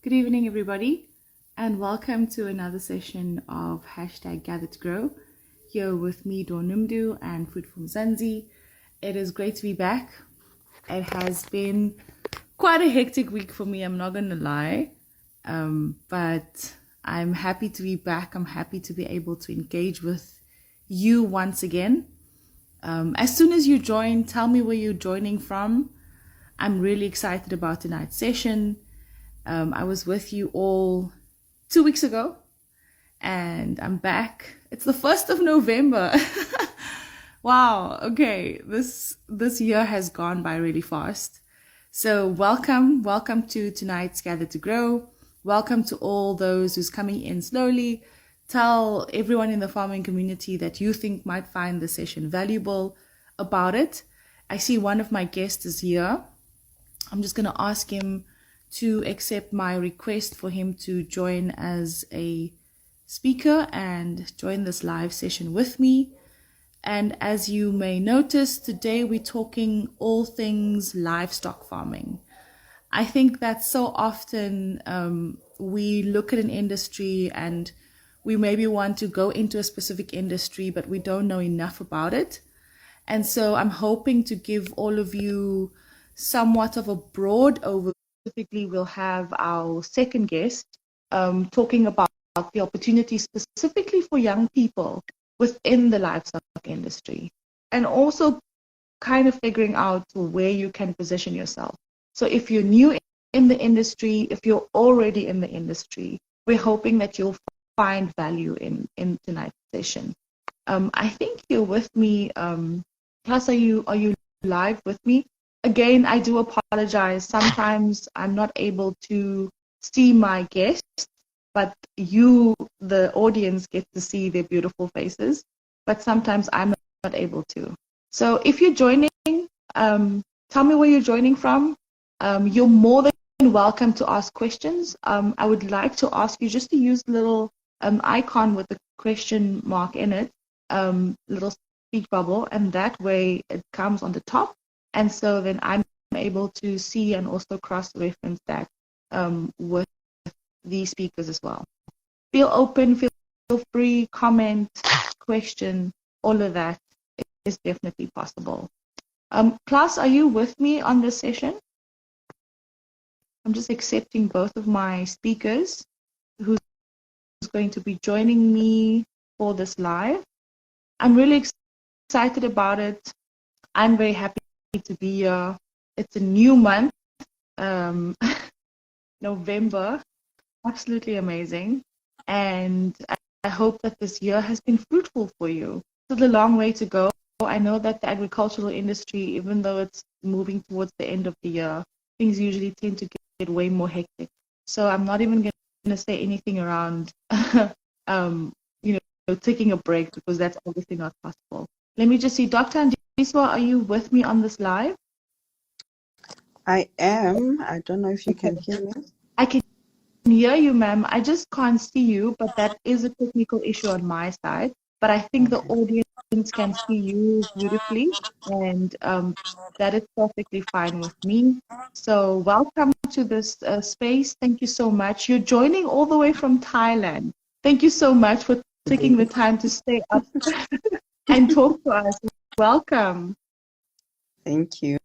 Good evening, everybody, and welcome to another session of hashtag Gather to Grow. Here with me, Donumdu, and Food from Zanzi. It is great to be back. It has been quite a hectic week for me, I'm not going to lie. But I'm happy to be back. I'm happy to be able to engage with you once again. As soon as you join, tell me where you're joining from. I'm really excited about tonight's session. I was with you all 2 weeks ago, and I'm back. It's the 1st of November. Wow, okay, this year has gone by really fast. So welcome to tonight's Gather to Grow. Welcome to all those who's coming in slowly. Tell everyone in the farming community that you think might find the session valuable about it. I see one of my guests is here. I'm just going to ask him to accept my request for him to join as a speaker and join this live session with me. And as you may notice, today we're talking all things livestock farming. I think that so often we look at an industry and we maybe want to go into a specific industry, but we don't know enough about it. And so I'm hoping to give all of you somewhat of a broad overview. Specifically, we'll have our second guest talking about the opportunity specifically for young people within the livestock industry, and also kind of figuring out where you can position yourself. So if you're new in the industry, if you're already in the industry, we're hoping that you'll find value in tonight's session. I think you're with me. Plus, are you live with me? Again, I do apologize. Sometimes I'm not able to see my guests, but you, the audience, get to see their beautiful faces. But sometimes I'm not able to. So if you're joining, tell me where you're joining from. You're more than welcome to ask questions. I would like to ask you just to use the little icon with the question mark in it, little speech bubble, and that way it comes on the top. And so then I'm able to see and also cross-reference that with the speakers as well. Feel open, feel free, comment, question, all of that is definitely possible. Klaus, are you with me on this session? I'm just accepting both of my speakers who's going to be joining me for this live. I'm really excited about it. I'm very happy to be here. It's a new month, November, absolutely amazing. And I hope that this year has been fruitful for you. It's a long way to go. I know that the agricultural industry, even though it's moving towards the end of the year, things usually tend to get way more hectic. So I'm not even going to say anything around, taking a break, because that's obviously not possible. Let me just see, Dr. Andiswa, are you with me on this live? I am. I don't know if you can hear me. I can hear you, ma'am. I just can't see you, but that is a technical issue on my side. But I think the audience can see you beautifully, and that is perfectly fine with me. So welcome to this space. Thank you so much. You're joining all the way from Thailand. Thank you so much for taking the time to stay up and talk to us. Welcome. Thank you.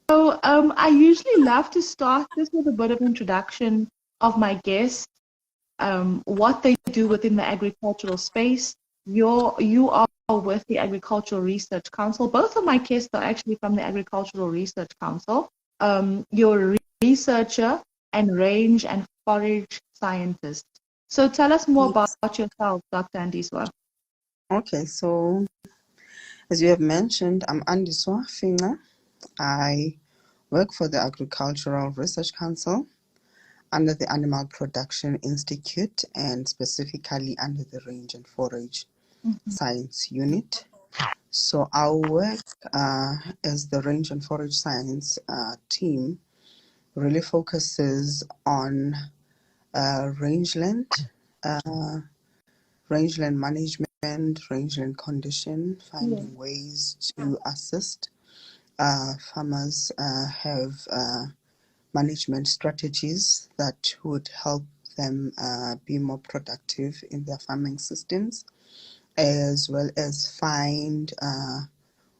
So I usually love to start this with a bit of introduction of my guests, what they do within the agricultural space. You are with the Agricultural Research Council. Both of my guests are actually from the Agricultural Research Council. You're a researcher and range and forage scientist. So tell us more about yourself, Dr. Andiswa. Okay, so as you have mentioned, I'm Andiswa Finga. I work for the Agricultural Research Council under the Animal Production Institute, and specifically under the Range and Forage Science Unit. So our work as the Range and Forage Science team really focuses on rangeland management, rangeland condition, finding ways to assist farmers have management strategies that would help them be more productive in their farming systems, as well as find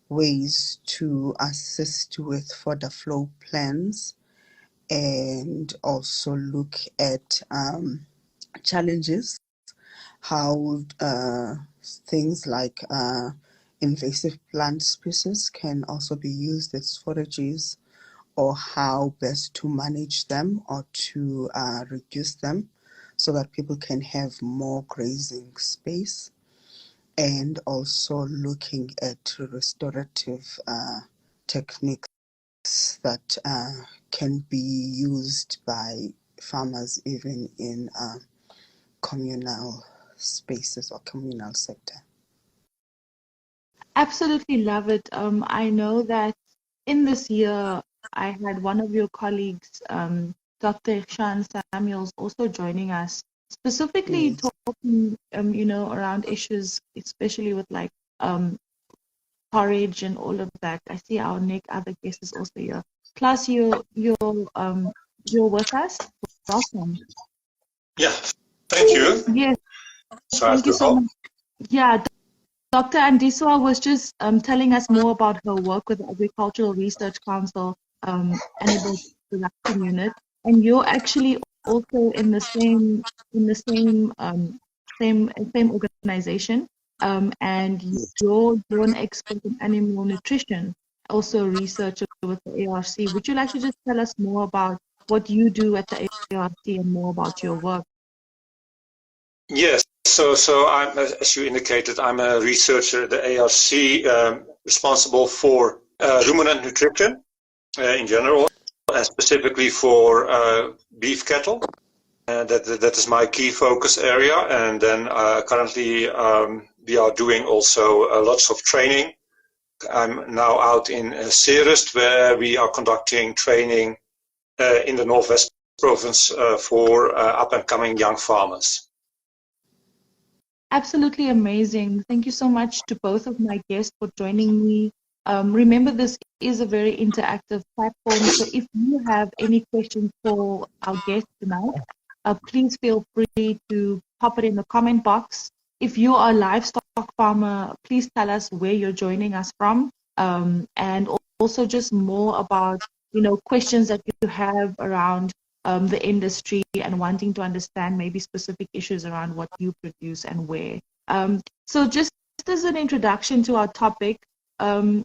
ways to assist with fodder flow plans, and also look at challenges, how things like invasive plant species can also be used as forages, or how best to manage them or to reduce them so that people can have more grazing space, and also looking at restorative techniques that can be used by farmers even in communal spaces or communal sector. Absolutely love it. I know that in this year, I had one of your colleagues, Dr. Shan Samuels, also joining us, specifically Yes. talking, around issues, especially with like porridge and all of that. I see our other guest is also here. Plus, you're with us. Welcome. Yeah, thank you. Yes, thank you so much. Yeah, Dr. Andiswa was just telling us more about her work with the Agricultural Research Council Animal Production Unit, and you're actually also in the same organization, and you're an expert in animal nutrition, also a researcher with the ARC. Would you like to just tell us more about what you do at the ARC and more about your work? Yes, so I'm, as you indicated, I'm a researcher at the ARC, responsible for ruminant nutrition in general, and specifically for beef cattle. That is my key focus area. And then currently we are doing also lots of training. I'm now out in Ceres, where we are conducting training in the Northwest province for up-and-coming young farmers. Absolutely amazing. Thank you so much to both of my guests for joining me. Remember, this is a very interactive platform, so if you have any questions for our guests tonight, please feel free to pop it in the comment box. If you are a livestock farmer, please tell us where you're joining us from, and also just more about questions that you have around the industry and wanting to understand maybe specific issues around what you produce and where. So just as an introduction to our topic,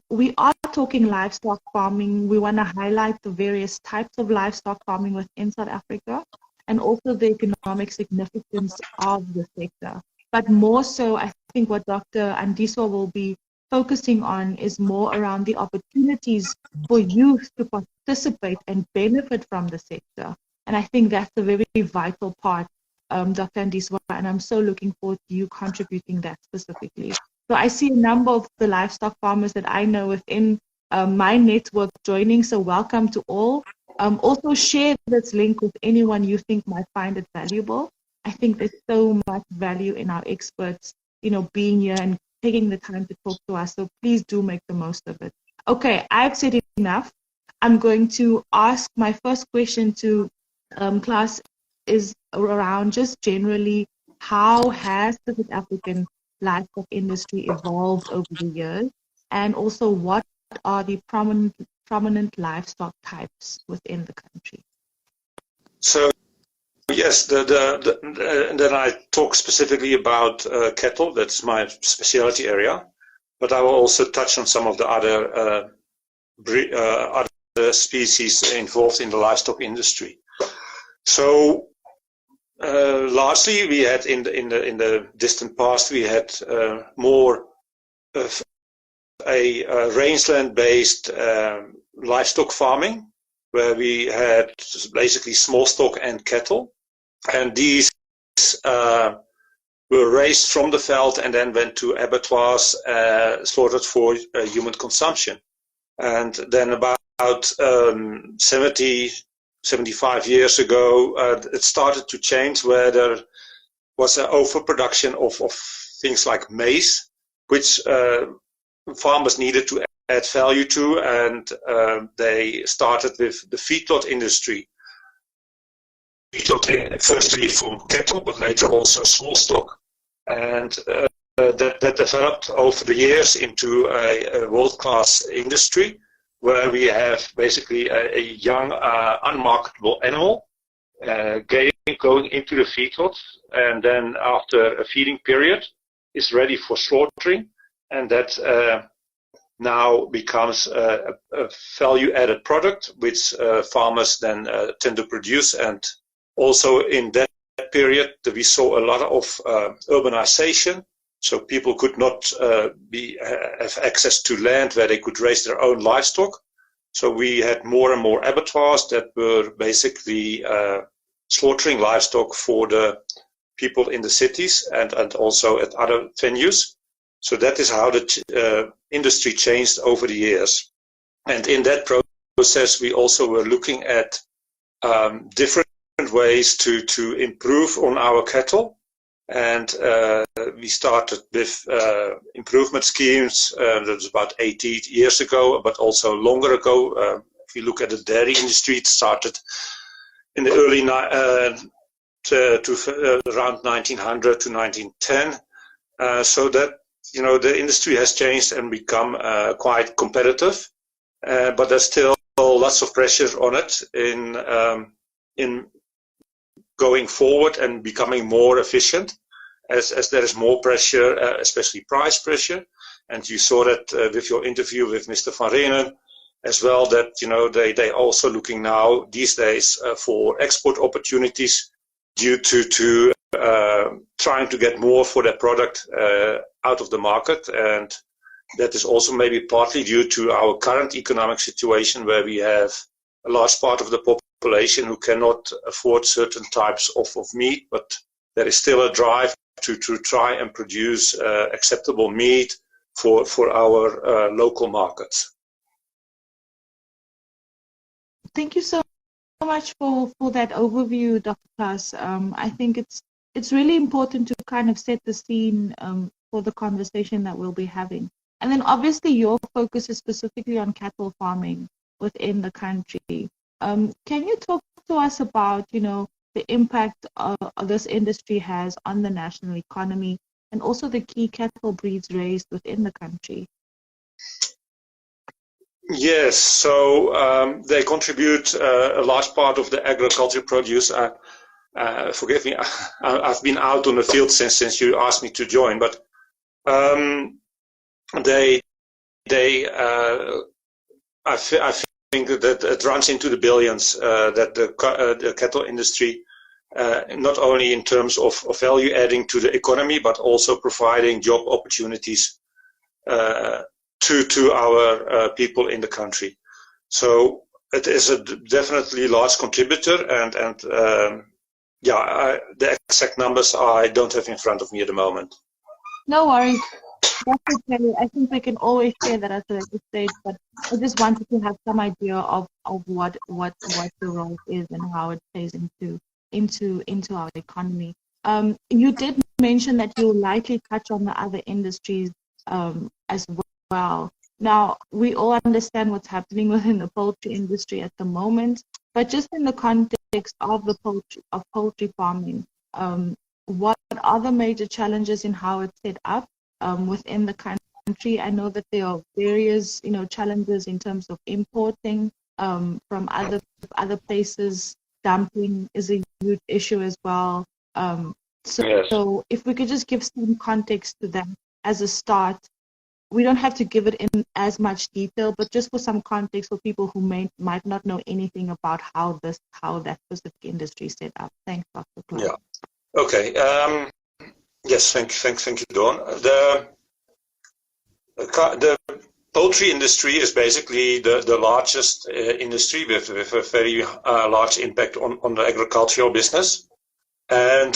we are talking livestock farming. We want to highlight the various types of livestock farming within South Africa and also the economic significance of the sector. But more so, I think what Dr. Andiswa will be focusing on is more around the opportunities for youth to participate and benefit from the sector. And I think that's a very vital part, Dr. Andiswa, and I'm so looking forward to you contributing that specifically. So I see a number of the livestock farmers that I know within my network joining, so welcome to all. Also share this link with anyone you think might find it valuable. I think there's so much value in our experts, being here and taking the time to talk to us, so please do make the most of it. Okay, I've said enough. I'm going to ask my first question to class is around just generally how has the South African livestock industry evolved over the years, and also what are the prominent livestock types within the country? So yes, then I talk specifically about cattle. That's my specialty area, but I will also touch on some of the other other species involved in the livestock industry. So largely, we had in the distant past, we had more of a rangeland-based livestock farming, where we had basically small stock and cattle, and these were raised from the veld and then went to abattoirs, slaughtered for human consumption. And then about 75 years ago, it started to change, where there was an overproduction of things like maize, which farmers needed to add value to, and they started with the feedlot industry, firstly for cattle, but later also small stock. And that developed over the years into a world-class industry where we have basically a young, unmarketable animal going into the feedlot, and then after a feeding period is ready for slaughtering, and that now becomes a value-added product which farmers then tend to produce. And also in that period we saw a lot of urbanization, so people could not have access to land where they could raise their own livestock. So we had more and more abattoirs that were basically slaughtering livestock for the people in the cities and also at other venues. So that is how the industry changed over the years. And in that process, we also were looking at different ways to improve on our cattle. And we started with improvement schemes. That was about 80 years ago, but also longer ago. If you look at the dairy industry, it started in the early around 1900 to 1910. So that, you know, the industry has changed and become quite competitive, but there's still lots of pressure on it in going forward and becoming more efficient, as there is more pressure, especially price pressure. And you saw that with your interview with Mr. Van Renen as well, that, you know, they also looking now these days for export opportunities due to trying to get more for their product out of the market. And that is also maybe partly due to our current economic situation, where we have a large part of the population who cannot afford certain types of meat, but there is still a drive to try and produce acceptable meat for our local markets. Thank you so much for that overview, Dr. Klaas. I think it's really important to kind of set the scene for the conversation that we'll be having. And then obviously your focus is specifically on cattle farming within the country. Can you talk to us about, you know, the impact this industry has on the national economy and also the key cattle breeds raised within the country? Yes, so they contribute a large part of the agriculture produce. Forgive me, I've been out on the field since you asked me to join, but I think that it runs into the billions, that the cattle industry, not only in terms of value adding to the economy, but also providing job opportunities to our people in the country. So it is a definitely large contributor, and the exact numbers I don't have in front of me at the moment. No worries. That's okay. I think we can always say that at a later stage, but I just wanted to have some idea of what the role is and how it plays into our economy. You did mention that you'll likely touch on the other industries as well. Now, we all understand what's happening within the poultry industry at the moment, but just in the context of poultry farming, what are the major challenges in how it's set up within the country? I know that there are various, you know, challenges in terms of importing from other places. Dumping is a huge issue as well. So if we could just give some context to that as a start. We don't have to give it in as much detail, but just for some context for people who might not know anything about how that specific industry is set up. Thanks, Dr. Klaas. Yeah. Okay. Yes. Thank you, Dawn. The poultry industry is basically the largest industry with a very large impact on the agricultural business, and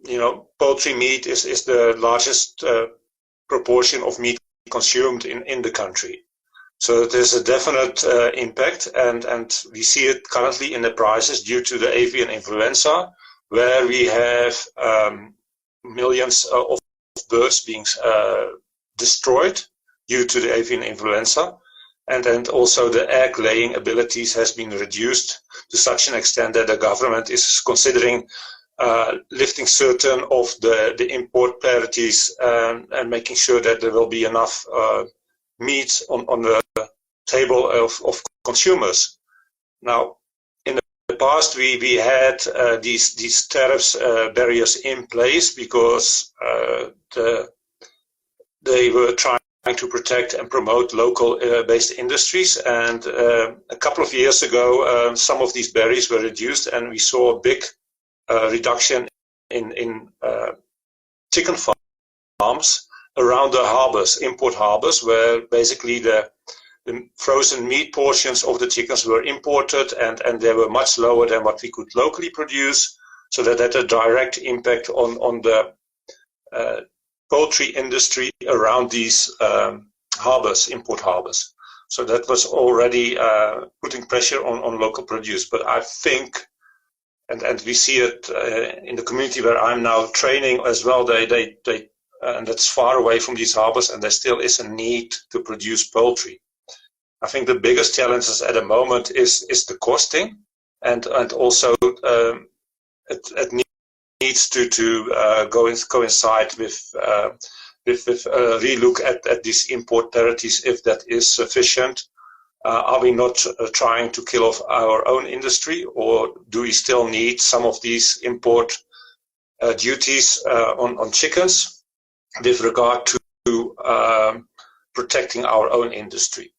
you know, poultry meat is the largest proportion of meat consumed in the country. So there's a definite impact, and we see it currently in the prices due to the avian influenza, where we have millions of birds being destroyed due to the avian influenza. and also the egg laying abilities has been reduced to such an extent that the government is considering lifting certain of the import parities and making sure that there will be enough meat on the table of consumers. Now, in the past, we had these tariffs barriers in place because they were trying to protect and promote local based industries, and a couple of years ago some of these barriers were reduced and we saw a big reduction in chicken farms around the harbors, import harbors, where basically the frozen meat portions of the chickens were imported and they were much lower than what we could locally produce, so that had a direct impact on the poultry industry around these harbors, import harbors. So that was already putting pressure on local produce. But I think, and we see it in the community where I'm now training as well, they and that's far away from these harbors, and there still is a need to produce poultry. I think the biggest challenges at the moment is the costing, and also it needs to coincide with a relook at these import parities, if that is sufficient. Are we not trying to kill off our own industry, or do we still need some of these import duties on chickens with regard to protecting our own industry?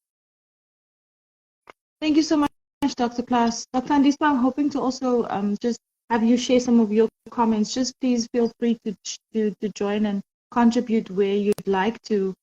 Thank you so much, Dr. Klaas. Dr. Andiswa, I'm hoping to also just have you share some of your comments. Just please feel free to join and contribute where you'd like to.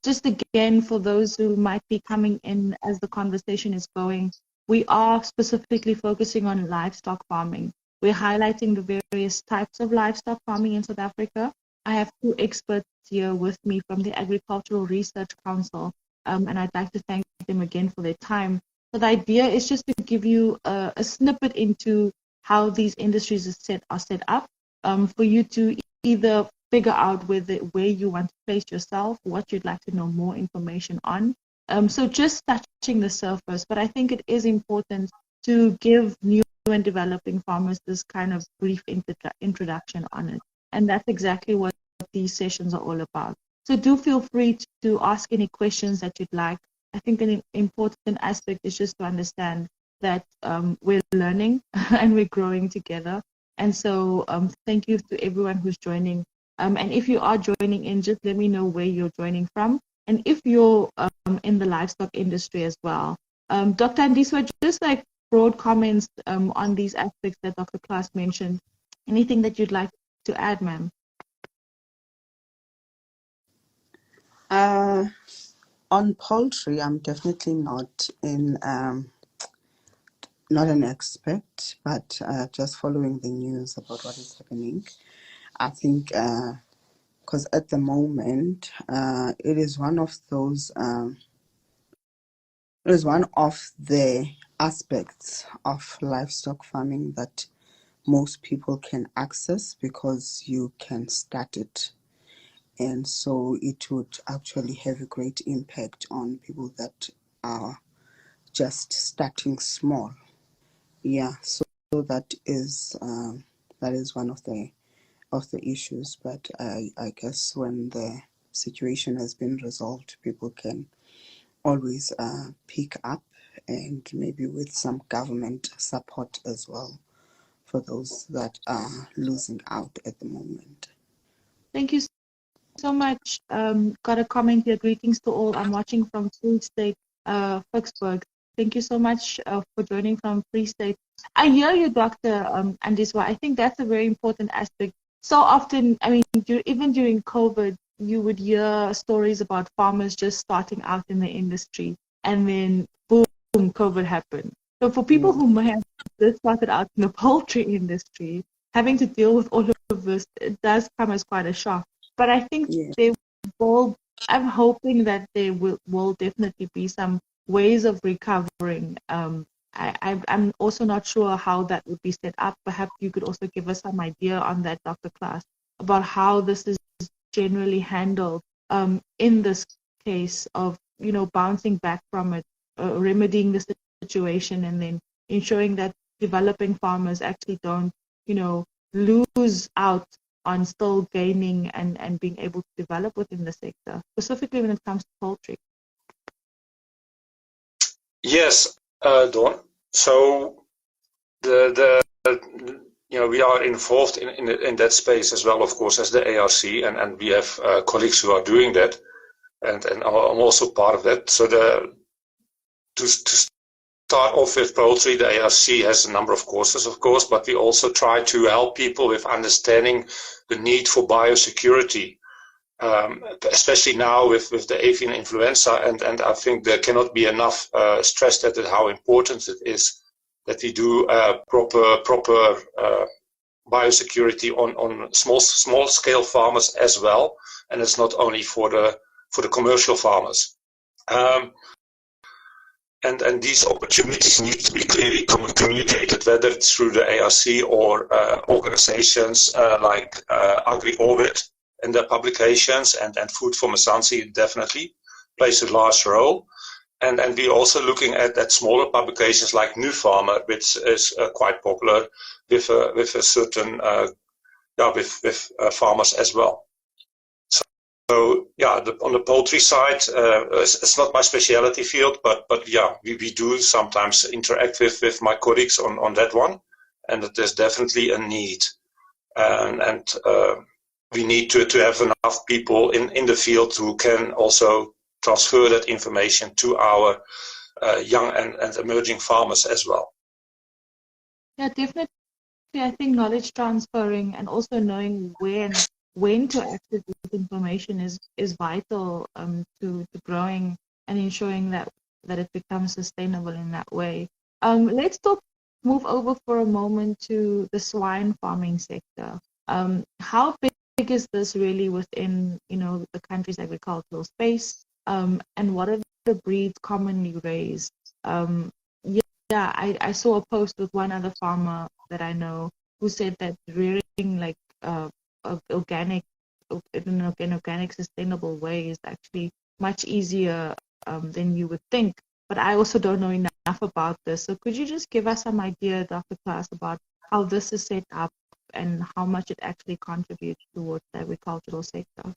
Just again, for those who might be coming in as the conversation is going, we are specifically focusing on livestock farming. We're highlighting the various types of livestock farming in South Africa. I have two experts here with me from the Agricultural Research Council, and I'd like to thank them again for their time. So the idea is just to give you a snippet into how these industries are set up, for you to either figure out where you want to place yourself, what you'd like to know more information on. So just touching the surface, but I think it is important to give new and developing farmers this kind of brief introduction on it. And that's exactly what these sessions are all about. So do feel free to ask any questions that you'd like. I think an important aspect is just to understand that we're learning and we're growing together. And so thank you to everyone who's joining. And if you are joining in, just let me know where you're joining from. And if you're in the livestock industry as well. Dr. Andiswa, just like broad comments on these aspects that Dr. Klaas mentioned. Anything that you'd like to add, ma'am? On poultry, I'm definitely not not an expert, but just following the news about what is happening. I think because at the moment it is one of those it is one of the aspects of livestock farming that most people can access because you can start it. And so it would actually have a great impact on people that are just starting small. Yeah, so that is one of the issues. But I guess when the situation has been resolved, people can always pick up, and maybe with some government support as well for those that are losing out at the moment. Thank you so much. Got a comment here. Greetings to all. I'm watching from Free State, Vicksburg. Thank you so much for joining from Free State. I hear you, Dr. Andiswa. I think that's a very important aspect. So often, I mean, even during COVID, you would hear stories about farmers just starting out in the industry, and then boom, COVID happened. So for people who may have just started out in the poultry industry, having to deal with all of this, it does come as quite a shock. But I think they will, I'm hoping that there will definitely be some ways of recovering. I'm also not sure how that would be set up. Perhaps you could also give us some idea on that, Dr. Klaas, about how this is generally handled in this case of bouncing back from it, remedying the situation, and then ensuring that developing farmers actually don't, lose out on still gaining and being able to develop within the sector, specifically when it comes to poultry? Yes, Dawn. So we are involved in that space as well, of course, as the ARC, and we have colleagues who are doing that, and I'm also part of that. So to start off with poultry, the ARC has a number of courses, of course, but we also try to help people with understanding the need for biosecurity, especially now with the avian influenza, and I think there cannot be enough stressed at it how important it is that we do proper biosecurity on small scale farmers as well, and it's not only for the commercial farmers. And these opportunities need to be clearly communicated, whether it's through the ARC or organizations like Agri-Orbit and their publications, and Food for Mzansi definitely plays a large role. And we're also looking at smaller publications like New Farmer, which is quite popular with a certain with farmers as well. So yeah, on the poultry side, it's not my specialty field, but yeah, we do sometimes interact with my colleagues on that one, and there's definitely a need, and we need to have enough people in the field who can also transfer that information to our young and emerging farmers as well. Yeah, definitely. I think knowledge transferring and also knowing when to access this information is vital to growing and ensuring that it becomes sustainable in that way. Let's move over for a moment to the swine farming sector. How big is this really within the country's agricultural space? And what are the breeds commonly raised? I saw a post with one other farmer that I know who said that rearing like organic in an organic sustainable way is actually much easier than you would think. But I also don't know enough about this. So could you just give us some idea, Dr. Klaas, about how this is set up and how much it actually contributes towards the agricultural sector?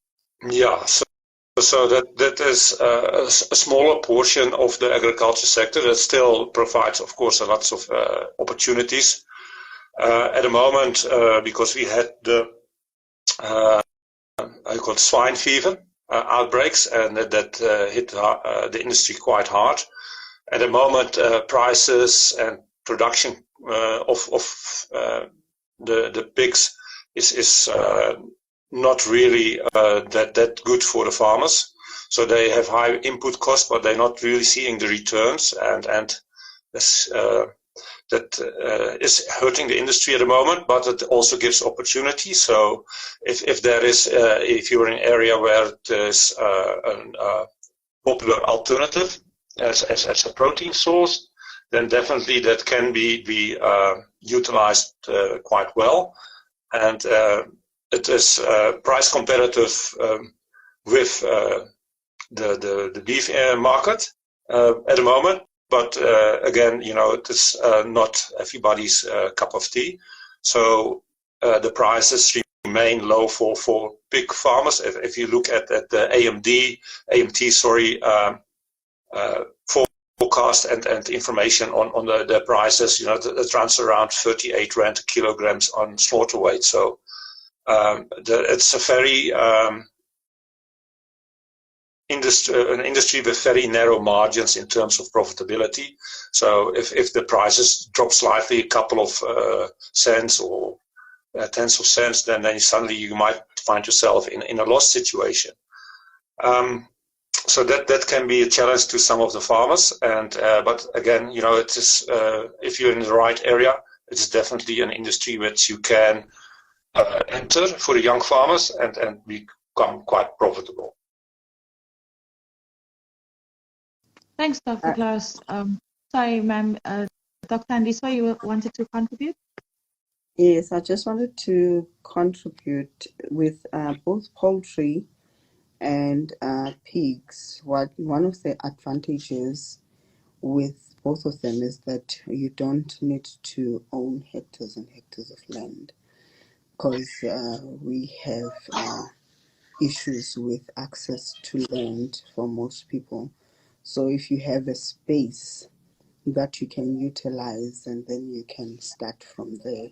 Yeah, so that is a smaller portion of the agriculture sector that still provides, of course, lots of opportunities. At the moment, because we had the I call it swine fever outbreaks, and that hit the industry quite hard. At the moment, prices and production of the pigs is not really that good for the farmers. So they have high input costs, but they're not really seeing the returns, and this, that is hurting the industry at the moment, but it also gives opportunity. So if there is, if you're in an area where there's a popular alternative as a protein source, then definitely that can be utilized quite well. And it is price competitive with the beef market at the moment. But again, it is not everybody's cup of tea. So the prices remain low for big farmers. If you look at the AMT, forecast and information on the prices, it runs around 38 rand kilograms on slaughter weight. So it's a very an industry with very narrow margins in terms of profitability. So if the prices drop slightly, a couple of cents or tens of cents, then suddenly you might find yourself in a loss situation. So that can be a challenge to some of the farmers. And but again, it is if you're in the right area, it is definitely an industry which you can enter for the young farmers and become quite profitable. Thanks, Dr. Klaas. Sorry, ma'am. Dr. Andiswa, you wanted to contribute? Yes, I just wanted to contribute with both poultry And pigs, one of the advantages with both of them is that you don't need to own hectares and hectares of land, because we have issues with access to land for most people. So if you have a space that you can utilize and then you can start from there,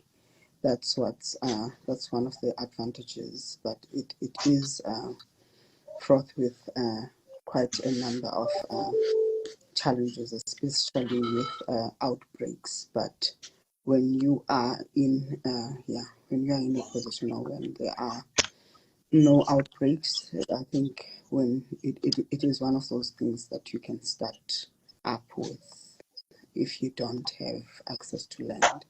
that's one of the advantages. But it is fraught with quite a number of challenges, especially with outbreaks. But when you are in a position or when there are no outbreaks, I think when it is one of those things that you can start up with if you don't have access to land.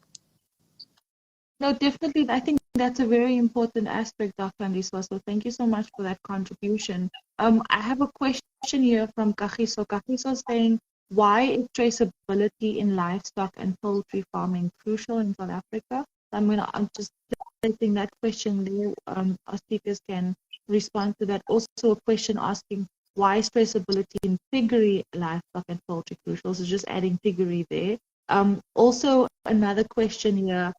No, definitely. I think that's a very important aspect, Dr. Andiswa. So thank you so much for that contribution. I have a question here from Kagiso. Kagiso is saying, why is traceability in livestock and poultry farming crucial in South Africa? I'm just placing that question there. Our speakers can respond to that. Also, a question asking, why is traceability in piggery, livestock, and poultry crucial? So just adding piggery there. Also, another question here.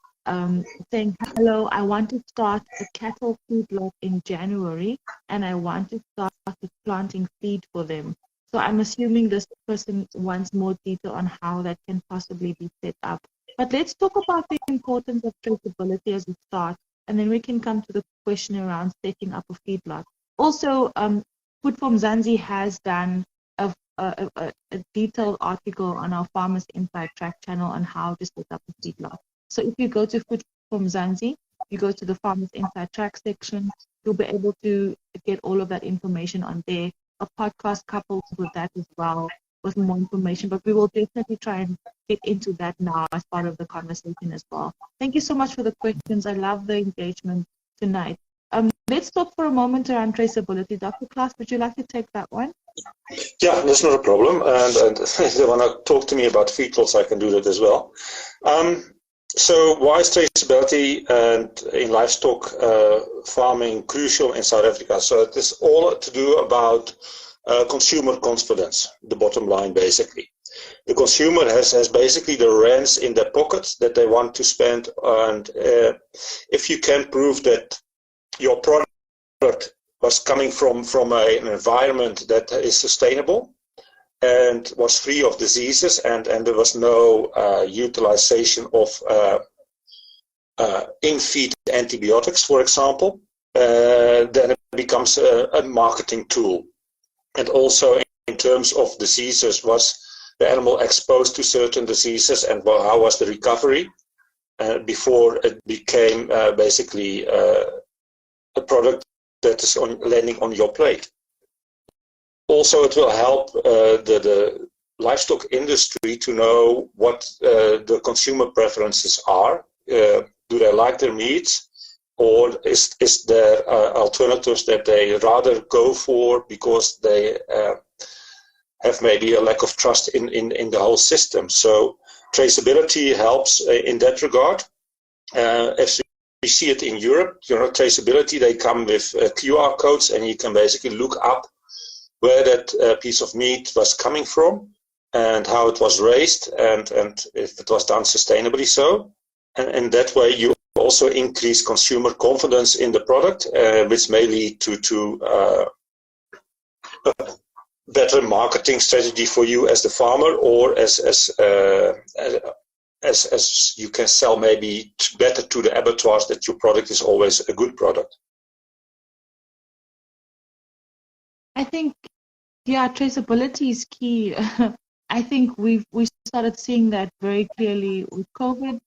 Saying, hello, I want to start a cattle feedlot in January and I want to start with planting feed for them. So I'm assuming this person wants more detail on how that can possibly be set up. But let's talk about the importance of traceability as a start, and then we can come to the question around setting up a feedlot. Also, Food from Zanzi has done a detailed article on our Farmers Inside Track channel on how to set up a feedlot. So if you go to Food from Zanzi, you go to the Farmers Inside Track section, you'll be able to get all of that information on there. A podcast coupled with that as well, with more information. But we will definitely try and get into that now as part of the conversation as well. Thank you so much for the questions. I love the engagement tonight. Let's talk for a moment around traceability. Dr. Klaas, would you like to take that one? Yeah, that's not a problem. And if they want to talk to me about feedlots, I can do that as well. So why is traceability and in livestock farming crucial in South Africa? So it is all to do about consumer confidence, the bottom line basically. The consumer has basically the rands in their pockets that they want to spend, and if you can prove that your product was coming from an environment that is sustainable and was free of diseases, and there was no utilization of in-feed antibiotics, for example, then it becomes a marketing tool. And also in terms of diseases, was the animal exposed to certain diseases, and how was the recovery before it became basically a product that is landing on your plate. Also, it will help the livestock industry to know what the consumer preferences are. Do they like their meat, or is there alternatives that they rather go for because they have maybe a lack of trust in the whole system? So traceability helps in that regard. As we see it in Europe, traceability, they come with QR codes, and you can basically look up where that piece of meat was coming from and how it was raised, and if it was done sustainably so. And that way you also increase consumer confidence in the product, which may lead to a better marketing strategy for you as the farmer, or as you can sell maybe better to the abattoirs that your product is always a good product. I think, yeah, traceability is key. I think we started seeing that very clearly with COVID.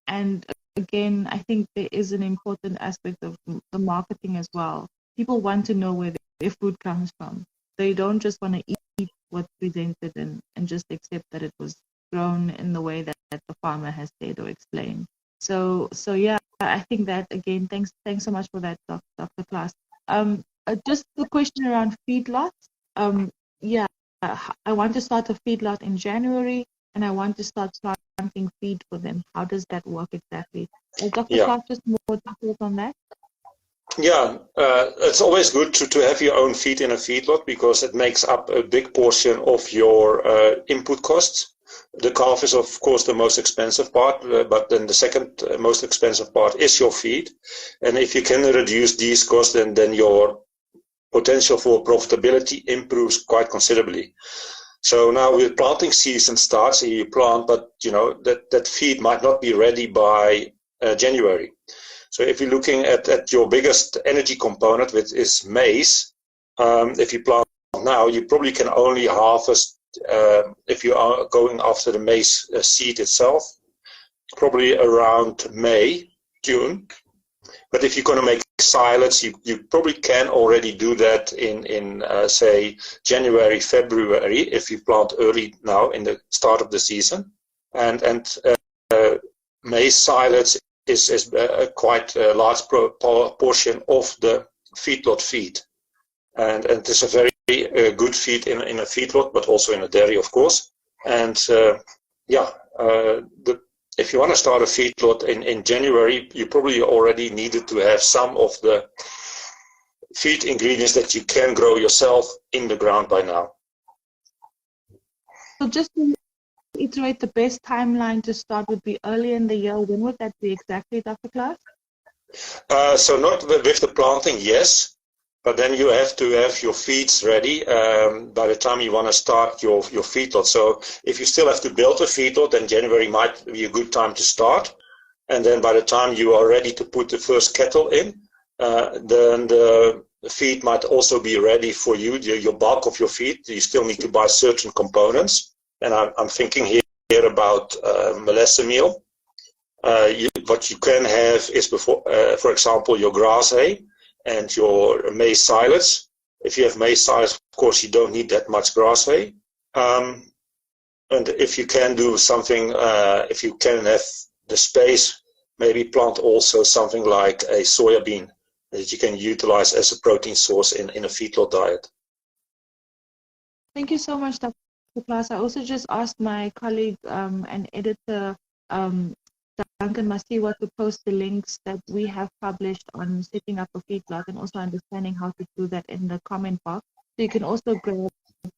And again, I think there is an important aspect of the marketing as well. People want to know where their food comes from. They don't just want to eat what's presented and just accept that it was grown in the way that the farmer has said or explained. So yeah, I think that, again, thanks so much for that, Dr. Klaas. Just the question around feedlots. Yeah, I want to start a feedlot in January, and I want to start planting feed for them. How does that work exactly? Dr. Clark, just more details on that? Yeah, it's always good to have your own feed in a feedlot because it makes up a big portion of your input costs. The calf is, of course, the most expensive part, but then the second most expensive part is your feed. And if you can reduce these costs, then your potential for profitability improves quite considerably. So now with planting season starts, you plant, but that feed might not be ready by January. So if you're looking at your biggest energy component, which is maize, if you plant now, you probably can only harvest, if you are going after the maize seed itself, probably around May, June. But if you're going to make silage, you probably can already do that in say, January, February, if you plant early now in the start of the season. And maize silage is quite a large portion of the feedlot feed. And it is a very good feed in a feedlot, but also in a dairy, of course. And if you want to start a feedlot in January, you probably already needed to have some of the feed ingredients that you can grow yourself in the ground by now. So just to iterate, the best timeline to start would be early in the year. When would that be exactly, Dr. Klaas? So not with the planting, yes. But then you have to have your feeds ready by the time you want to start your feedlot. So if you still have to build a feedlot, then January might be a good time to start. And then by the time you are ready to put the first cattle in, then the feed might also be ready for you, your bulk of your feed. You still need to buy certain components. And I'm thinking here about molasses meal. What you can have is, for example, your grass hay and your maize silage. If you have maize silage, of course, you don't need that much grass hay. And if you can do something, if you can have the space, maybe plant also something like a soya bean that you can utilize as a protein source in a feedlot diet. Thank you so much, Dr. Klaas. I also just asked my colleague and editor, Duncan Masiwa, to post the links that we have published on setting up a feedlot and also understanding how to do that in the comment box. So you can also grab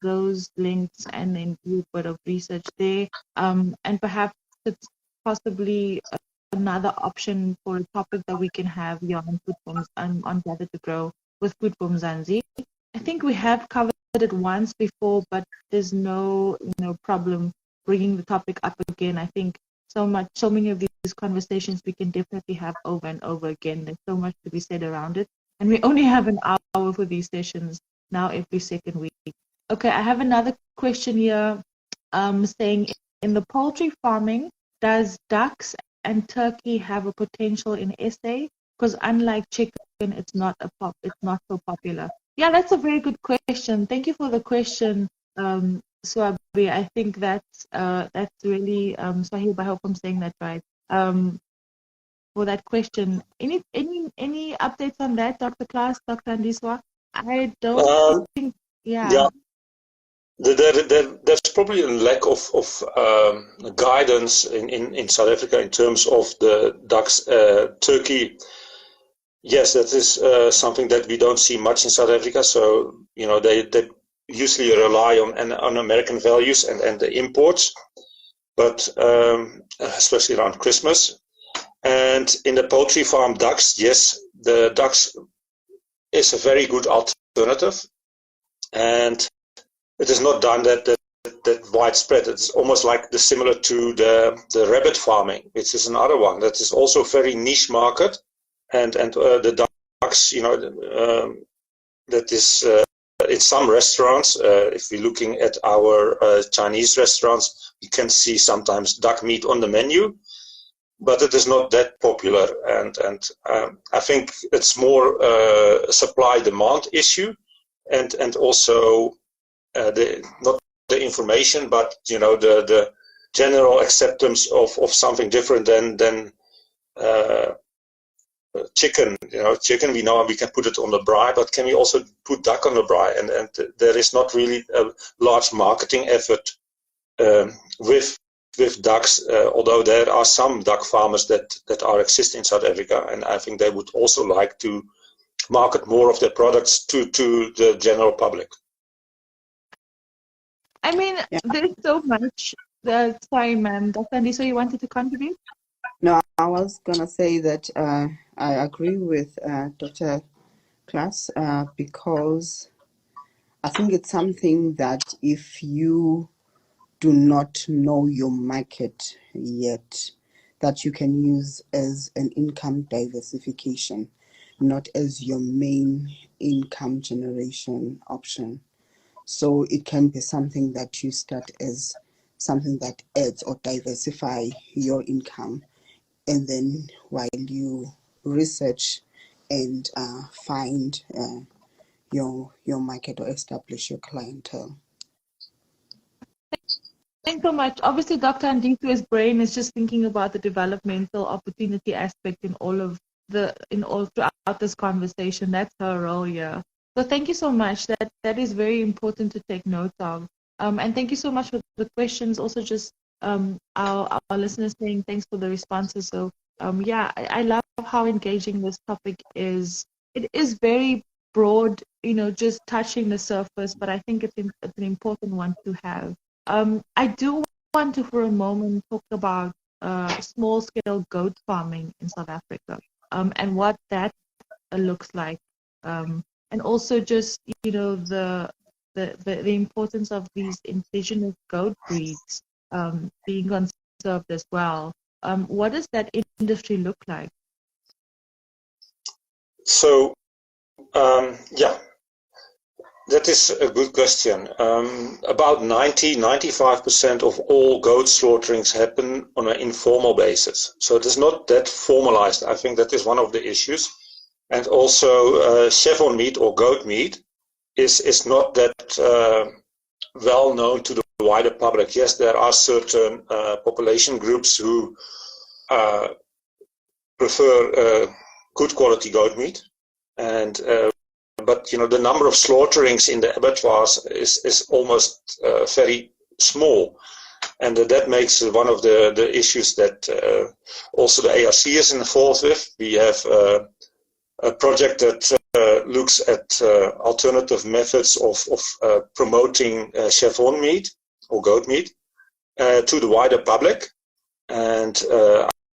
those links and then do a bit of research there. And perhaps it's possibly another option for a topic that we can have here on Food Forms on Gather to Grow with Food Forms Zanzi. I think we have covered it once before, but there's no problem bringing the topic up again. I think so many of these conversations we can definitely have over and over again. There's so much to be said around it, and we only have an hour for these sessions now every second week. Okay, I have another question here, saying, in the poultry farming, does ducks and turkey have a potential in SA? Because unlike chicken, it's not so popular. Yeah, that's a very good question. Thank you for the question, Swabi. I think that's really Swahib. I hope I'm saying that right. For that question, any updates on that, Dr. Klaas, Dr. Andiswa? I don't think. Yeah. There's probably a lack of guidance in South Africa in terms of the ducks, turkey. Yes, that is something that we don't see much in South Africa. So they usually rely on American values and the imports, but especially around Christmas. And in the poultry farm ducks, yes, the ducks is a very good alternative, and it is not done that widespread. It's almost like similar to the rabbit farming, which is another one that is also a very niche market. And the ducks, that is in some restaurants. If we're looking at our Chinese restaurants, you can see sometimes duck meat on the menu, but it is not that popular. And I think it's more a supply-demand issue, and also not the information, but the general acceptance of something different than chicken. Chicken, we know we can put it on the braai, but can we also put duck on the braai? And there is not really a large marketing effort with ducks, although there are some duck farmers that are existing in South Africa, and I think they would also like to market more of their products to the general public. I mean, there's so much. Sorry, ma'am. Dr. Andiso, you wanted to contribute? No, I was going to say that I agree with Dr. Klaas because I think it's something that if you do not know your market yet, that you can use as an income diversification, not as your main income generation option. So it can be something that you start as something that adds or diversify your income, and then while you research and find your market or establish your clientele. Thanks so much. Obviously, Dr. Andito's brain is just thinking about the developmental opportunity aspect in all throughout this conversation. That's her role here. So thank you so much. That is very important to take note of. And thank you so much for the questions. Also, just our listeners saying thanks for the responses. So I love how engaging this topic is. It is very broad, just touching the surface, but I think it's an important one to have. I do want to, for a moment, talk about small-scale goat farming in South Africa, and what that looks like, and also just the importance of these indigenous goat breeds being conserved as well. What does that industry look like? So, that is a good question. About 95% of all goat slaughterings happen on an informal basis. So it is not that formalized. I think that is one of the issues. And also chevron meat or goat meat is not that well known to the wider public. Yes, there are certain population groups who prefer good quality goat meat, and but the number of slaughterings in the abattoirs is almost very small, and that makes one of the issues that also the ARC is involved with. We have a project that looks at alternative methods of promoting chevron meat or goat meat to the wider public, and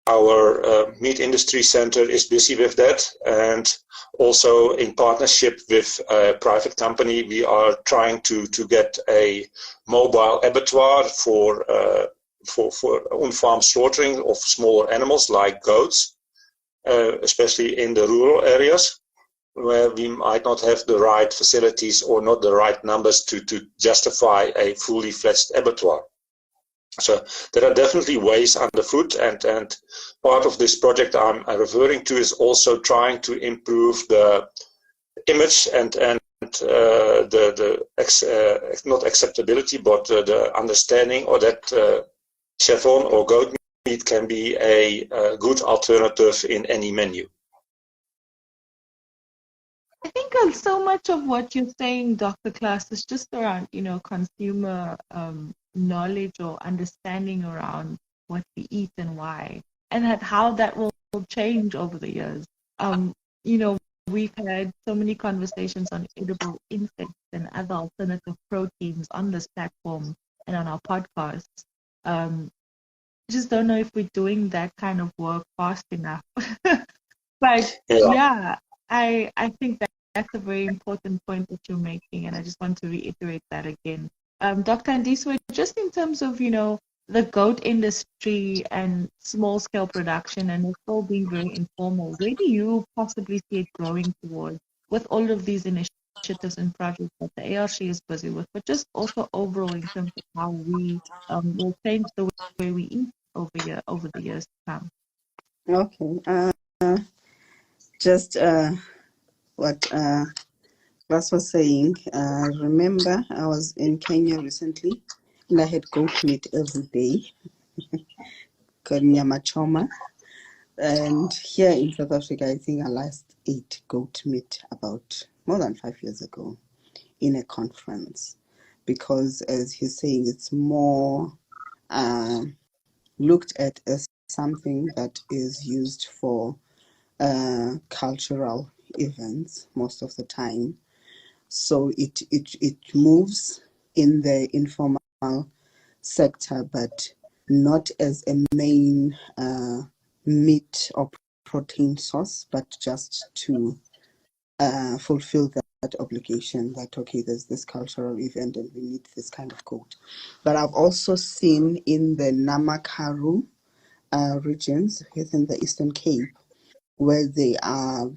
our meat industry center is busy with that, and also in partnership with a private company, we are trying to get a mobile abattoir for on-farm slaughtering of smaller animals like goats, especially in the rural areas where we might not have the right facilities or not the right numbers to justify a fully fledged abattoir. So there are definitely ways underfoot, and part of this project I'm referring to is also trying to improve the image and not acceptability, but the understanding, or that chevron or goat meat can be a good alternative in any menu. I think so much of what you're saying, Dr. Klaas, is just around, consumer knowledge or understanding around what we eat and why, and how that will change over the years. We've had so many conversations on edible insects and other alternative proteins on this platform and on our podcasts. Just don't know if we're doing that kind of work fast enough. But I think that's a very important point that you're making, and I just want to reiterate that again. Dr. Andiswe, just in terms of, the goat industry and small-scale production, and it's all being very informal, where do you possibly see it growing towards with all of these initiatives and projects that the ARC is busy with, but just also overall in terms of how we will change the way we eat over the years to come? Okay. Just what Russ was saying, remember I was in Kenya recently, and I had goat meat every day, called nyama choma. And here in South Africa, I think I last ate goat meat about more than 5 years ago in a conference, because as he's saying, it's more looked at as something that is used for cultural events most of the time. So it moves in the informal sector, but not as a main meat or protein source, but just to fulfill that obligation that, okay, there's this cultural event and we need this kind of goat. But I've also seen in the Namakaru regions within the Eastern Cape where they are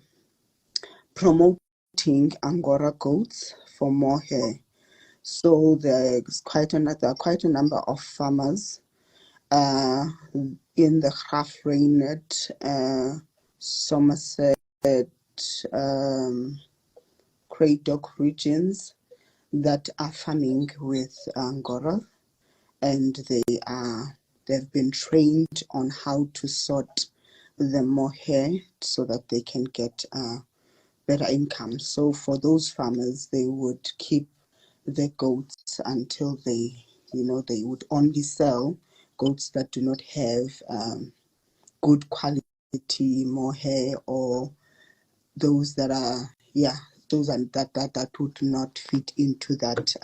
promoting Angora goats for more hair. So there are quite a number of farmers in the Graafrenet, Somerset, Cradock regions that are farming with Angora, and they've been trained on how to sort the mohair so that they can get better income. So for those farmers, they would keep the goats until they would only sell goats that do not have good quality mohair, or those that are that would not fit into that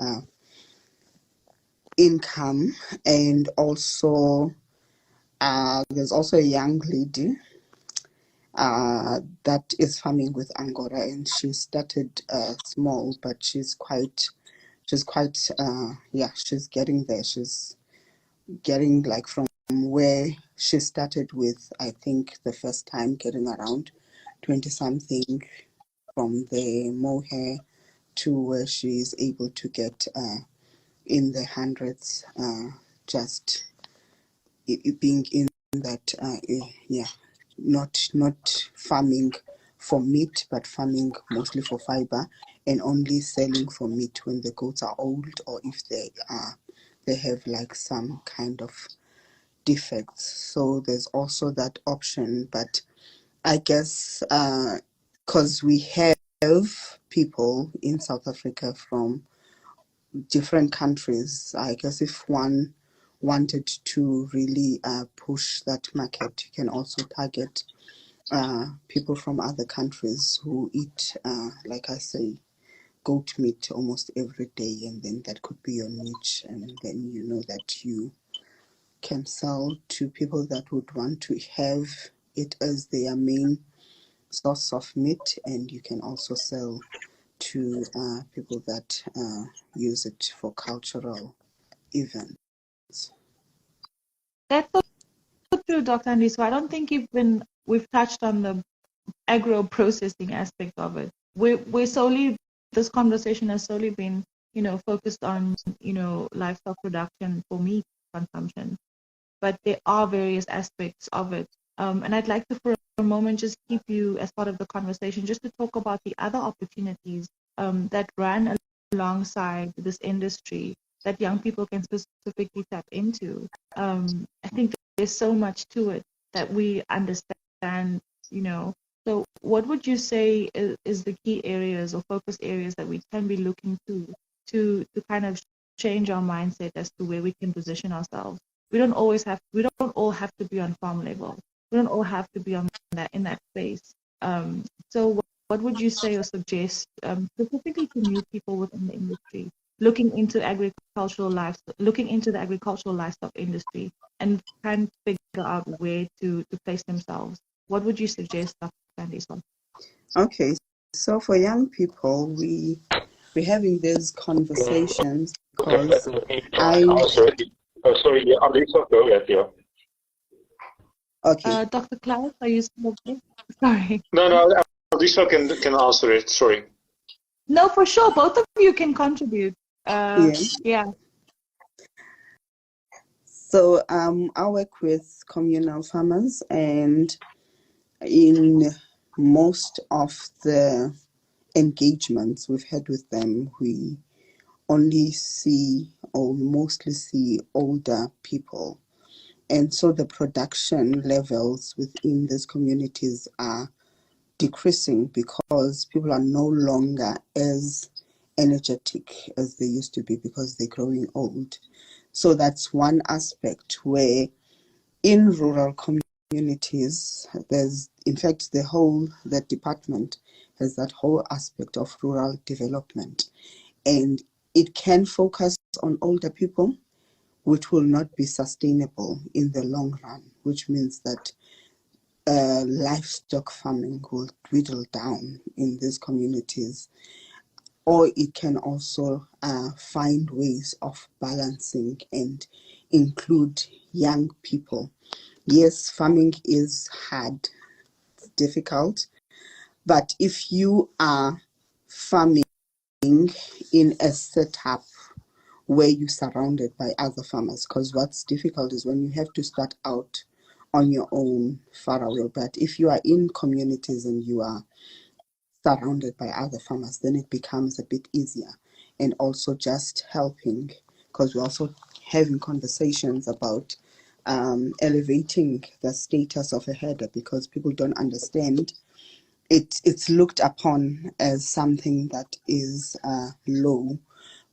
income. And also there's also a young lady that is farming with Angora, and she started small, but she's getting there. She's getting, like, from where she started with, I think the first time getting around 20 something from the mohair to where she is able to get in the hundreds, just being in that not farming for meat, but farming mostly for fiber, and only selling for meat when the goats are old, or if they have like some kind of defects. So there's also that option. But I guess because we have people in South Africa from different countries, I guess if one wanted to really push that market, you can also target people from other countries who eat, like I say, goat meat almost every day, and then that could be your niche, and then you know that you can sell to people that would want to have it as their main source of meat, and you can also sell to people that use it for cultural events. That's so true, Dr. Andy. So I don't think we've touched on the agro processing aspect of it. We're solely, this conversation has solely been, focused on, livestock production for meat consumption. But there are various aspects of it. And I'd like to, for a moment, just keep you as part of the conversation, just to talk about the other opportunities that run alongside this industry that young people can specifically tap into. I think there's so much to it that we understand, So what would you say is the key areas or focus areas that we can be looking to kind of change our mindset as to where we can position ourselves? We don't all have to be on farm level. We don't all have to be in that space. So what would you say or suggest specifically to new people within the industry looking into the agricultural livestock industry and trying to figure out where to place themselves? What would you suggest, Dr. Candice? Okay, so for young people, we're having these conversations because sorry, yeah, Alisa, go ahead, yeah. Okay. Dr. Klaus, are you still okay? Sorry. No, Alisa can answer it, sorry. No, for sure, both of you can contribute. Yeah. So I work with communal farmers, and in most of the engagements we've had with them, we only see, or mostly see, older people. And so the production levels within these communities are decreasing because people are no longer as energetic as they used to be because they're growing old. So that's one aspect where in rural communities, there's, in fact, the department has that whole aspect of rural development, and it can focus on older people, which will not be sustainable in the long run, which means that livestock farming will dwindle down in these communities. Or it can also find ways of balancing and include young people. Yes, farming is hard, difficult, but if you are farming in a setup where you're surrounded by other farmers, because what's difficult is when you have to start out on your own far away. But if you are in communities and you are surrounded by other farmers, then it becomes a bit easier. And also just helping, because we're also having conversations about elevating the status of a herder, because people don't understand it's looked upon as something that is low,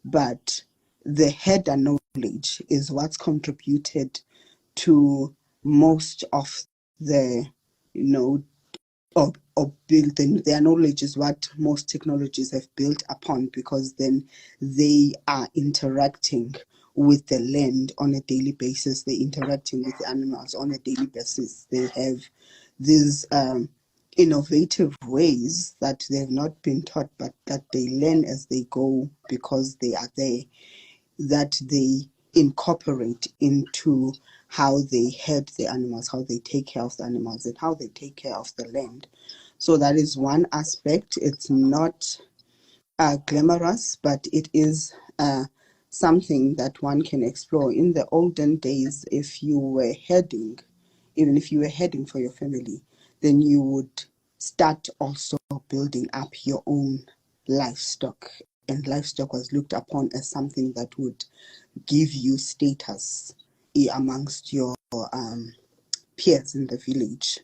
but the herder knowledge is what's contributed to most of the, or build their knowledge is what most technologies have built upon, because then they are interacting with the land on a daily basis. They're interacting with the animals on a daily basis. They have these innovative ways that they've not been taught, but that they learn as they go because they are there, that they incorporate into how they herd the animals, how they take care of the animals, and how they take care of the land. So that is one aspect. It's not glamorous, but it is something that one can explore. In the olden days, if you were heading, even if you were heading for your family, then you would start also building up your own livestock. And livestock was looked upon as something that would give you status amongst your peers in the village.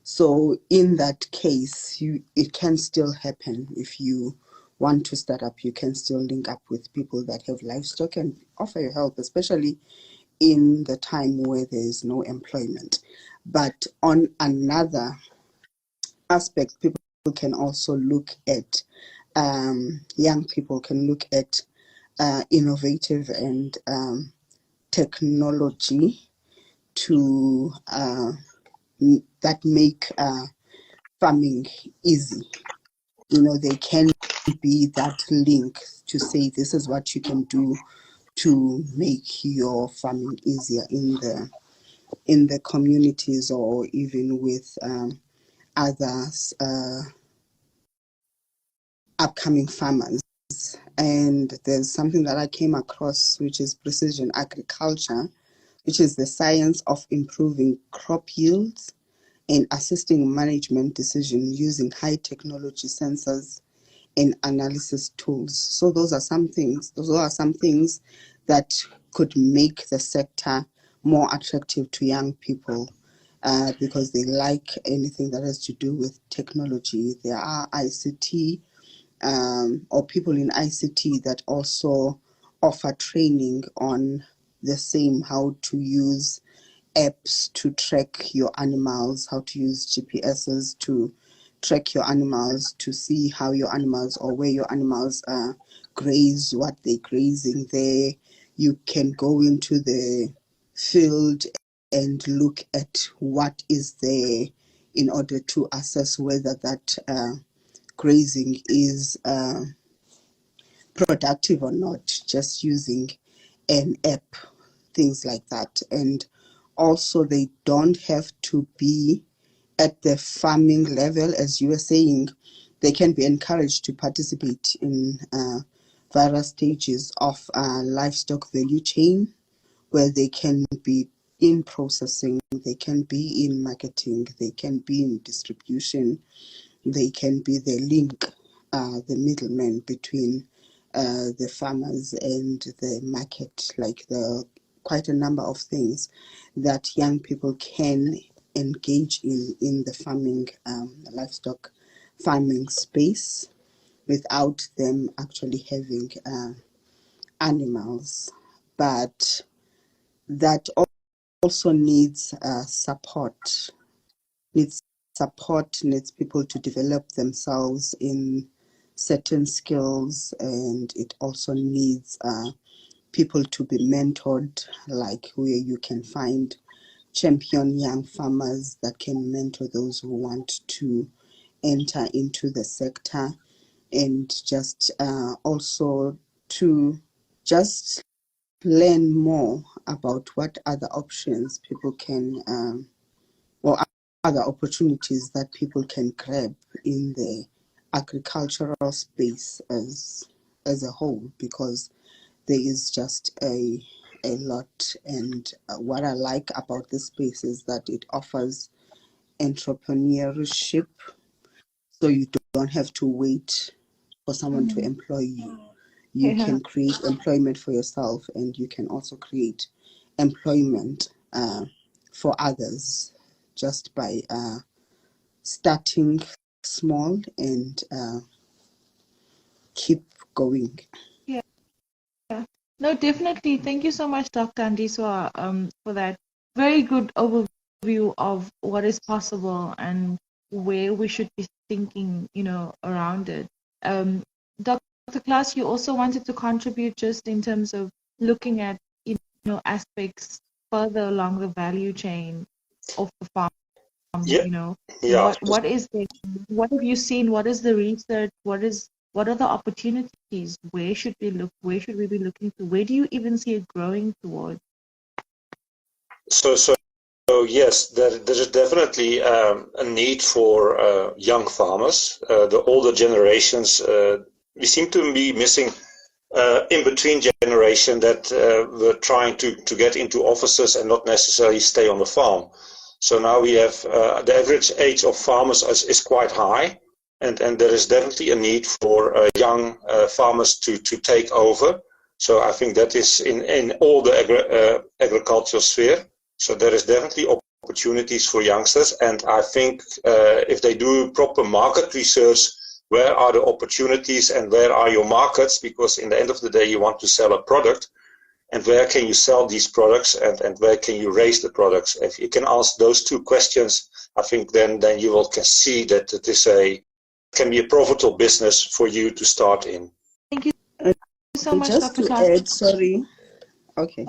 So in that case, it can still happen. If you want to start up, you can still link up with people that have livestock and offer your help, especially in the time where there is no employment. But on another aspect, people can also look at, young people can look at innovative and technology to that make farming easy. They can be that link to say this is what you can do to make your farming easier in the communities, or even with others upcoming farmers. And there's something that I came across, which is precision agriculture, which is the science of improving crop yields and assisting management decisions using high technology sensors and analysis tools. So those are some things that could make the sector more attractive to young people, because they like anything that has to do with technology. There are ICT or people in ICT that also offer training on the same, how to use apps to track your animals, how to use GPSs to track your animals, to see how your animals or where your animals graze, what they're grazing there. You can go into the field and look at what is there in order to assess whether that grazing is productive or not, just using an app, things like that. And also, they don't have to be at the farming level, as you were saying. They can be encouraged to participate in various stages of livestock value chain, where they can be in processing, they can be in marketing, they can be in distribution, they can be the link, the middleman between the farmers and the market, like quite a number of things that young people can engage in the farming, livestock farming space, without them actually having animals. But that also needs support, needs support needs people to develop themselves in certain skills, and it also needs people to be mentored, like where you can find champion young farmers that can mentor those who want to enter into the sector, and just also to just learn more about what other options people can or other opportunities that people can grab in the agricultural space as a whole, because there is just a lot. And what I like about this space is that it offers entrepreneurship, so you don't have to wait for someone to employ you. You Yeah. can create employment for yourself, and you can also create employment for others just by starting small and keep going. Yeah. No, definitely. Thank you so much, Dr. Andiswa, for that very good overview of what is possible and where we should be thinking, around it. Dr. Klaas, you also wanted to contribute just in terms of looking at, aspects further along the value chain of the farm. Yeah, You know, yeah. what have you seen? What is the research? What are the opportunities? Where should we look? Where should we be looking to? Where do you even see it growing towards? So yes, there is definitely a need for young farmers. The older generations, we seem to be missing in between generation that were trying to get into offices and not necessarily stay on the farm. So now we have the average age of farmers is quite high, and there is definitely a need for young farmers to take over. So I think that is in all the agricultural sphere. So there is definitely opportunities for youngsters, and I think if they do proper market research, where are the opportunities and where are your markets? Because in the end of the day, you want to sell a product, and where can you sell these products, and where can you raise the products? If you can ask those two questions, I think then you will can see that it is can be a profitable business for you to start in. Thank you so And much, just Dr. to Klaas. add, sorry, okay,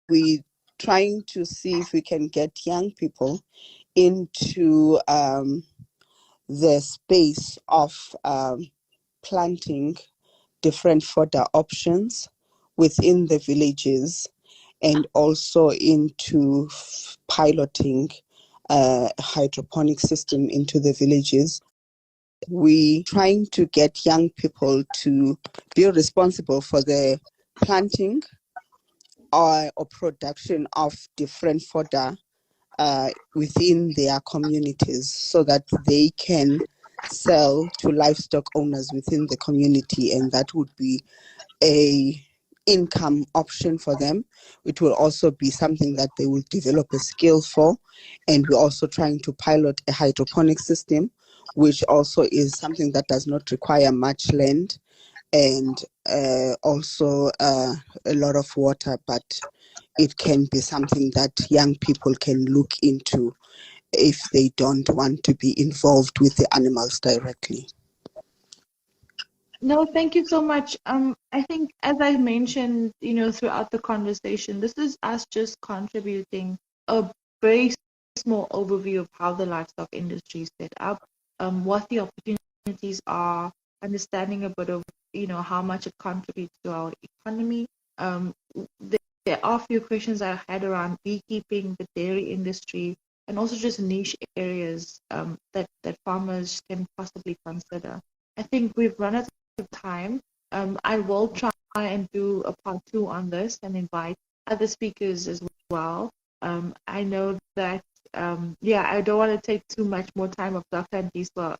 we trying to see if we can get young people into the space of planting different fodder options within the villages, and also into piloting a hydroponic system into the villages. We trying to get young people to be responsible for the planting or production of different fodder within their communities, so that they can sell to livestock owners within the community, and that would be a income option for them. It will also be something that they will develop a skill for. And we're also trying to pilot a hydroponic system, which also is something that does not require much land, and also a lot of water, but it can be something that young people can look into if they don't want to be involved with the animals directly. No, thank you so much. I think, as I mentioned, throughout the conversation, this is us just contributing a very small overview of how the livestock industry is set up, what the opportunities are, understanding a bit of, how much it contributes to our economy. There are a few questions I had around beekeeping, the dairy industry, and also just niche areas that farmers can possibly consider. I think we've run out of time. I will try and do a part 2 on this and invite other speakers as well. I know that, I don't want to take too much more time of Dr. Andiswa,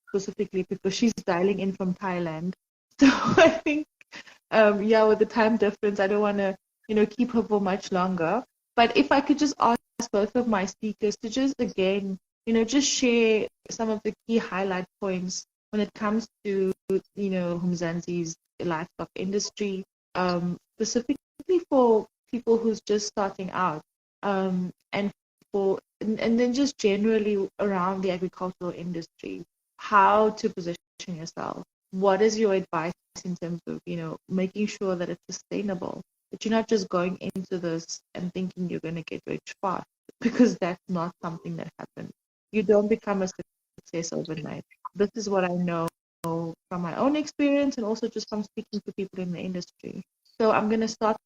specifically because she's dialing in from Thailand. So I think, with the time difference, I don't want to, keep her for much longer. But if I could just ask both of my speakers to just again, just share some of the key highlight points when it comes to, Mzansi's livestock industry, specifically for people who's just starting out, and for and then just generally around the agricultural industry, how to position yourself. What is your advice in terms of, making sure that it's sustainable, that you're not just going into this and thinking you're going to get rich fast, because that's not something that happens. You don't become a success overnight. This is what I know from my own experience and also just from speaking to people in the industry. So I'm going to start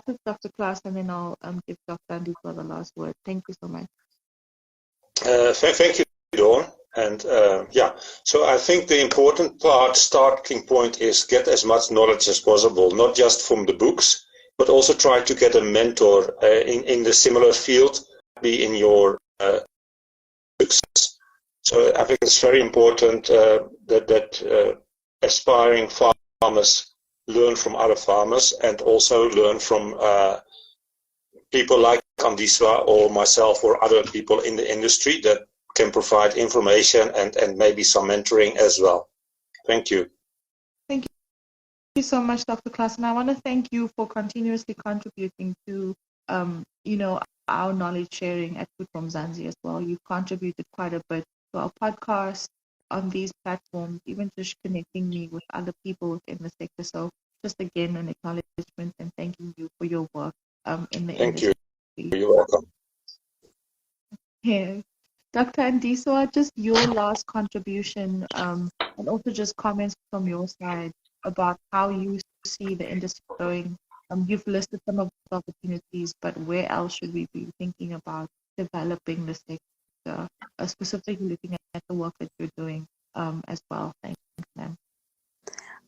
with Dr. Klaas, and then I'll give Dr. Andy for the last word. Thank you so much. Thank you, Dawn. And so I think the important starting point is get as much knowledge as possible, not just from the books, but also try to get a mentor in the similar field, be in your books. So I think it's very important that aspiring farmers learn from other farmers and also learn from people like Andiswa or myself or other people in the industry that can provide information and maybe some mentoring as well. Thank you. Thank you so much, Dr. Klaas. And I want to thank you for continuously contributing to, our knowledge sharing at Food from Zanzi as well. You've contributed quite a bit to our podcast on these platforms, even just connecting me with other people within the sector. So just again, an acknowledgement and thanking you for your work in the industry. Thank you. You're welcome. Yeah. Dr. Andiswa, just your last contribution and also just comments from your side about how you see the industry going. You've listed some of the opportunities, but where else should we be thinking about developing the sector, specifically looking at the work that you're doing as well? Thanks, ma'am.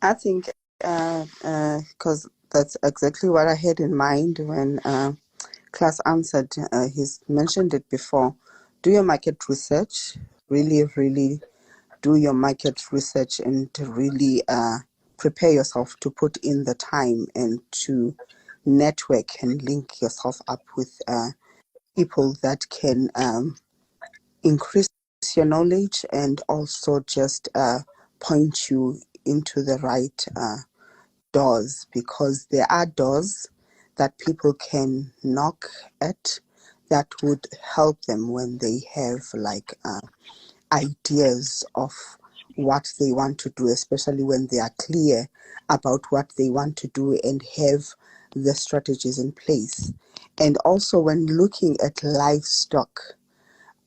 I think because that's exactly what I had in mind when Klaas answered. He's mentioned it before. Do your market research. Really, really do your market research and to really prepare yourself to put in the time and to network and link yourself up with people that can increase your knowledge and also just point you into the right doors, because there are doors that people can knock at that would help them when they have like ideas of what they want to do, especially when they are clear about what they want to do and have the strategies in place. And also when looking at livestock,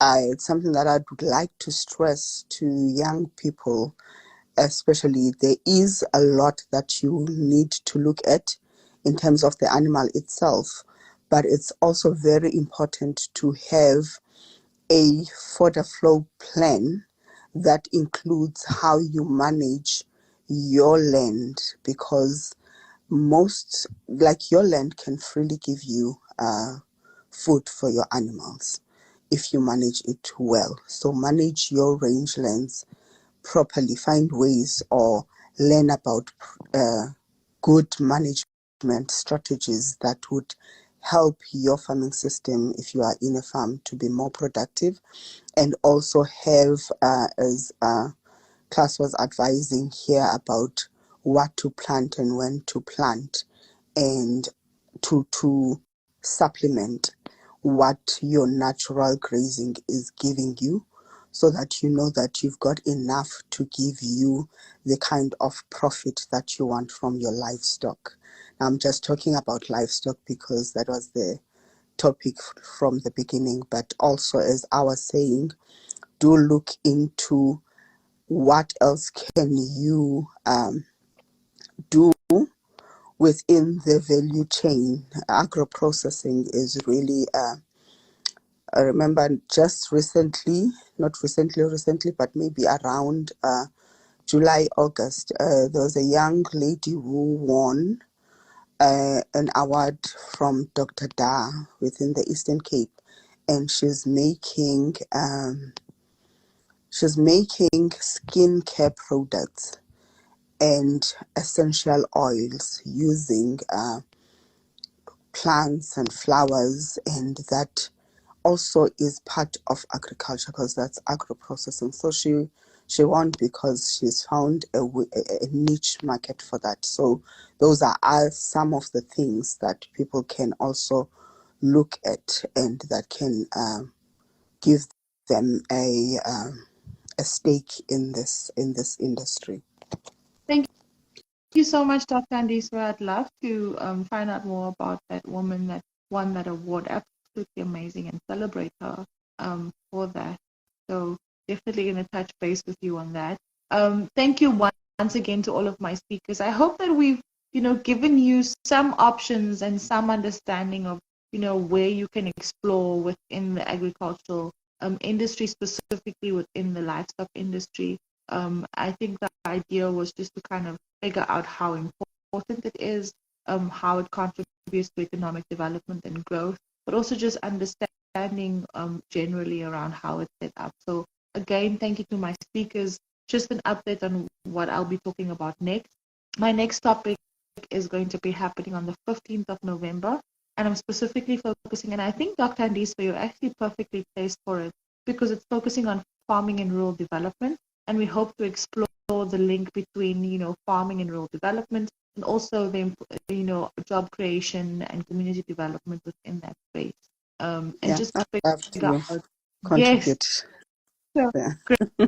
it's something that I would like to stress to young people, especially. There is a lot that you need to look at in terms of the animal itself, but it's also very important to have a fodder flow plan that includes how you manage your land, because most, like your land can freely give you food for your animals if you manage it well. So manage your rangelands properly, find ways or learn about good management strategies that would help your farming system, if you are in a farm, to be more productive, and also have, as Klaas was advising here, about what to plant and when to plant, and to supplement what your natural grazing is giving you, so that you know that you've got enough to give you the kind of profit that you want from your livestock. Now, I'm just talking about livestock because that was the topic from the beginning, but also, as I was saying, do look into what else can you do within the value chain. Agro-processing is really, I remember just recently, not recently, but maybe around July, August, there was a young lady who won an award from Dr. Da within the Eastern Cape, and she's making skincare products and essential oils using plants and flowers, and that also is part of agriculture because that's agro-processing. So she won because she's found a niche market for that. So those are some of the things that people can also look at and that can give them a stake in this industry. Thank you so much, Dr. Andiswa. I'd love to find out more about that woman that won that award. Absolutely amazing, and celebrate her for that. So definitely going to touch base with you on that. Thank you once again to all of my speakers. I hope that we've given you some options and some understanding of where you can explore within the agricultural industry, specifically within the livestock industry. I think the idea was just to kind of figure out how important it is, how it contributes to economic development and growth, but also just understanding generally around how it's set up. So again, thank you to my speakers. Just an update on what I'll be talking about next. My next topic is going to be happening on the 15th of November, and I'm specifically focusing, and I think Dr. Andiswa, you're actually perfectly placed for it, because it's focusing on farming and rural development, and we hope to explore the link between farming and rural development, and also the job creation and community development within that space. And just I'd love figure to out. Yes, contribute so there.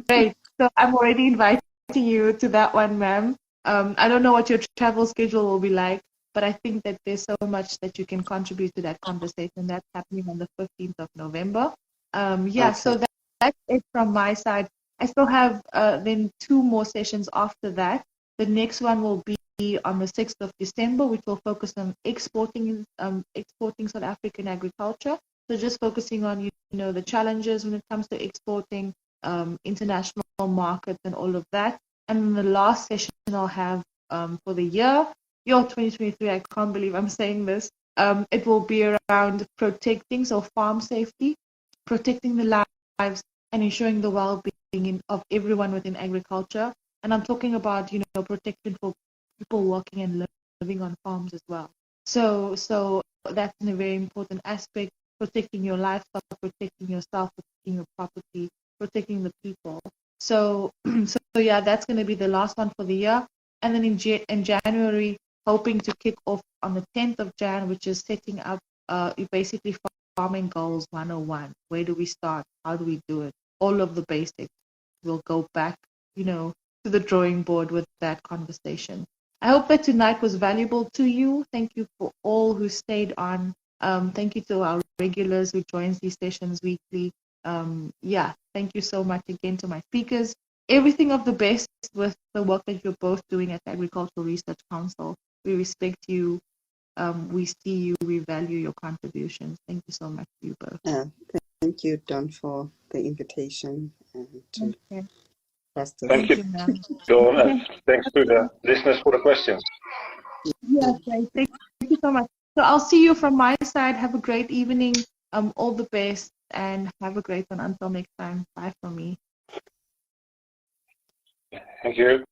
great. So I'm already inviting you to that one, ma'am. I don't know what your travel schedule will be like, but I think that there's so much that you can contribute to that conversation. That's happening on the 15th of November. Okay. So that's it from my side. I still have then 2 more sessions after that. The next one will be on the 6th of December, which will focus on exporting South African agriculture. So just focusing on the challenges when it comes to exporting, international markets and all of that. And then the last session I'll have for the year 2023, I can't believe I'm saying this. It will be around protecting, so farm safety, protecting the lives and ensuring the well-being of everyone within agriculture. And I'm talking about protection for people working and living on farms as well. So that's a very important aspect: protecting your livestock, protecting yourself, protecting your property, protecting the people. So yeah, that's going to be the last one for the year. And then in January, hoping to kick off on the 10th of Jan, which is setting up basically farming goals 101. Where do we start? How do we do it? All of the basics. We'll go back, to the drawing board with that conversation. I hope that tonight was valuable to you. Thank you for all who stayed on. Thank you to our regulars who joins these sessions weekly. Thank you so much again to my speakers. Everything of the best with the work that you're both doing at the Agricultural Research Council. We respect you. We see you. We value your contributions. Thank you so much to you both. Thank you, Dawn, for the invitation and to Thank you, ma'am. Dawn, and thanks to the listeners for the questions. Yes, thank you so much. So I'll see you from my side. Have a great evening. All the best, and have a great one. Until next time. Bye from me. Thank you.